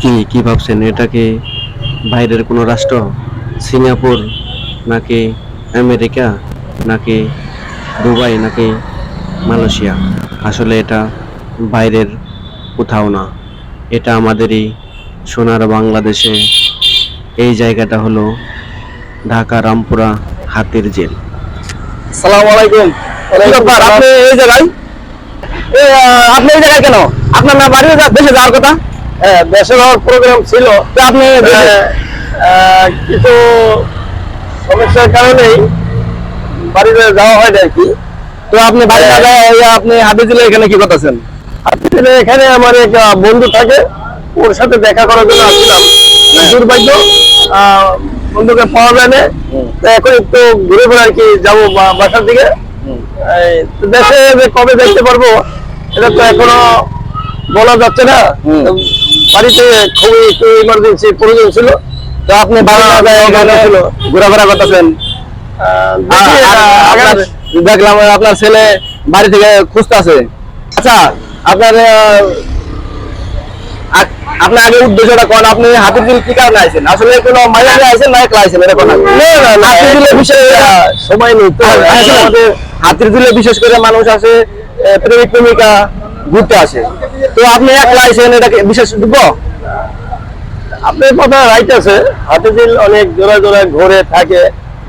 কি ভাবছেন? এটা কি বাইরের কোনো রাষ্ট্র? সিঙ্গাপুর নাকি আমেরিকা নাকি দুবাই নাকি মালয়েশিয়া? আসলে এটা বাইরের কোথাও না, এটা আমাদেরই সোনার বাংলাদেশে। এই জায়গাটা হলো ঢাকা রামপুরা হাতির ঝিল। আসসালামু আলাইকুম। কি ব্যাপার, আপনি এই জায়গায়? আপনি এই জায়গায় কেন? আপনার না বাড়িতে দেশে যাওয়ার কথা? দেশে যাওয়ার প্রোগ্রাম ছিল, তো আপনি কিছু সমস্যার কারণেই বাড়িতে যাওয়া হয় আর কি। তো আপনি বাড়ি না যায় আপনি হাতিঝিলে এখানে কি করতেছেন? হাতিঝিলে এখানে আমার এক বন্ধু থাকে, ওর সাথে দেখা করার জন্য আসছিলাম। দুর্ভাগ্য বন্ধুকে পাওয়া যায় না, তো এখন একটু ঘুরে ঘুরে আর কি যাবো বাসার দিকে। তো দেশে যে কবে দেখতে পারবো এটা তো এখনো বলা যাচ্ছে না। বাড়িতে খুবই একটু ইমার্জেন্সি প্রয়োজন ছিল, তো আপনি ঘোরাফেরা করতেছেন। দেখলাম আপনার ছেলে বাড়ি থেকে খুঁজতে আছে। আচ্ছা, আপনার আপনি আগে উদ্দেশ্যটা কোন, আপনি হাতিঝিল কি কারণে আইছেন? আসলে কোনো মাইয়ারে আইছেন না একলা আইছেন এরকম? না, হাতিঝিলের বিষয়ে সময় নেই তো। আমাদের হাতিঝিলে বিশেষ করে মানুষ আসে প্রেমিক প্রেমিকা ঘুরতে আসে, তো আপনি একলা আইছেন, এটা বিশেষ যোগ্য? আপনার কথা রাইট আছে, হাতিঝিল অনেক জোড়া জোড়া ঘুরে থাকে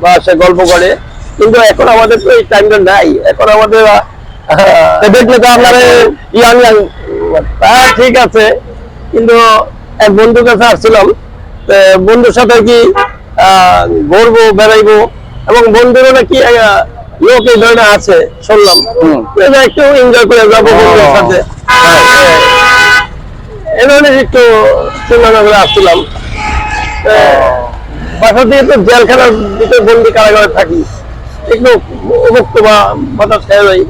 বা সে গল্প করে, কিন্তু এখন আমাদের তো এই টাইমটা নাই। এখন আমাদের দেখলে তো আপনার ইয়াং ইয়াং, ঠিক আছে, কিন্তু এক বন্ধুর কাছে আসছিলাম, বন্ধুর সাথে কি ঘুরবো বেড়াইবো, এবং বন্ধুরও নাকি লোক এই ধরনের আছে শুনলাম, একটু এনজয় করে যাবো বন্ধুর সাথে, এই ধরনের একটু চিন্তা করে আসছিলাম। বাসা দিয়ে তো জেলখানার ভিতরে বন্দি কারাগারে থাকি, একটু মুক্ত বা বাতাস খেয়ে যাই,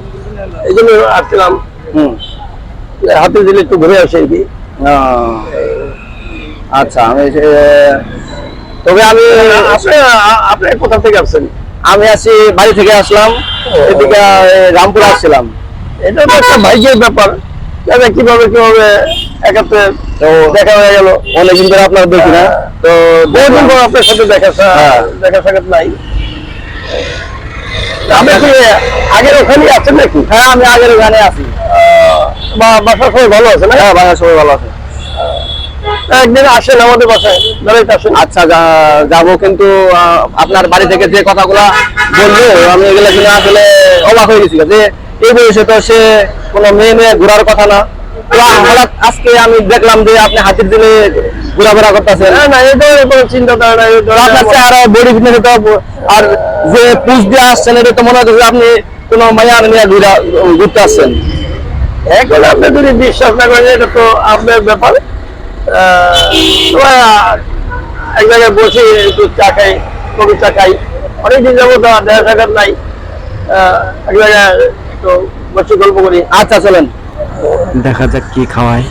এই জন্য আসছিলাম। হাতিঝিলে একটু ঘুরে আসে আর কি। আচ্ছা, তবে আমি আপনি কোথা থেকে আসছেন? আমি আসি বাড়ি থেকে আসলাম, এদিকে রামপুর আসছিলাম। এটা তো একটা ভাগ্যের ব্যাপার, কিভাবে কিভাবে একাত্রে দেখা হয়ে গেল। অনেকদিন ধরে আপনার দেখি না, তো বহুদিন পর আপনার সাথে দেখা সাক্ষাৎ নাই। আপনি কি আগের ওখানেই আছেন নাকি? হ্যাঁ, আমি আগের ওখানে আছি। বাসার সবাই ভালো আছে না? হ্যাঁ, বাসার সবাই ভালো আছে। একদিন আসেন আমাদের বাসায়, বেড়াইতে আসেন। আচ্ছা, যাবো, কিন্তু আপনার বাড়ি থেকে যে কথাগুলা বললো আমি এগুলো শুনে আসলে অবাক হয়ে গেছি যে এই বয়সে তো সে কোনো মেয়ে ঘোরার কথা না। তো হঠাৎ আজকে আমি দেখলাম যে আপনি হাতিঝিলে ঘোরাফেরা করতেছেন। না, এই ধরনের কোনো চিন্তাধারা নাই। আপনার চেহারা বডি ফিটনেস আর যে পুষ দিয়ে আসছেন, এটা তো মনে হচ্ছে আপনি কোনো মায়া নিয়ে ঘুরতে আসছেন। এখন আপনি যদি বিশ্বাস না করেন, এটা তো আপনার ব্যাপার। এক জায়গায় বসে একটু চা খাই, কবি চা খাই, অনেকদিন যাবো তো দেখা সাক্ষাৎ নাই, এক জায়গায় একটু বসে গল্প করি। আচ্ছা, চলেন দেখা যাক কি খাওয়ায়।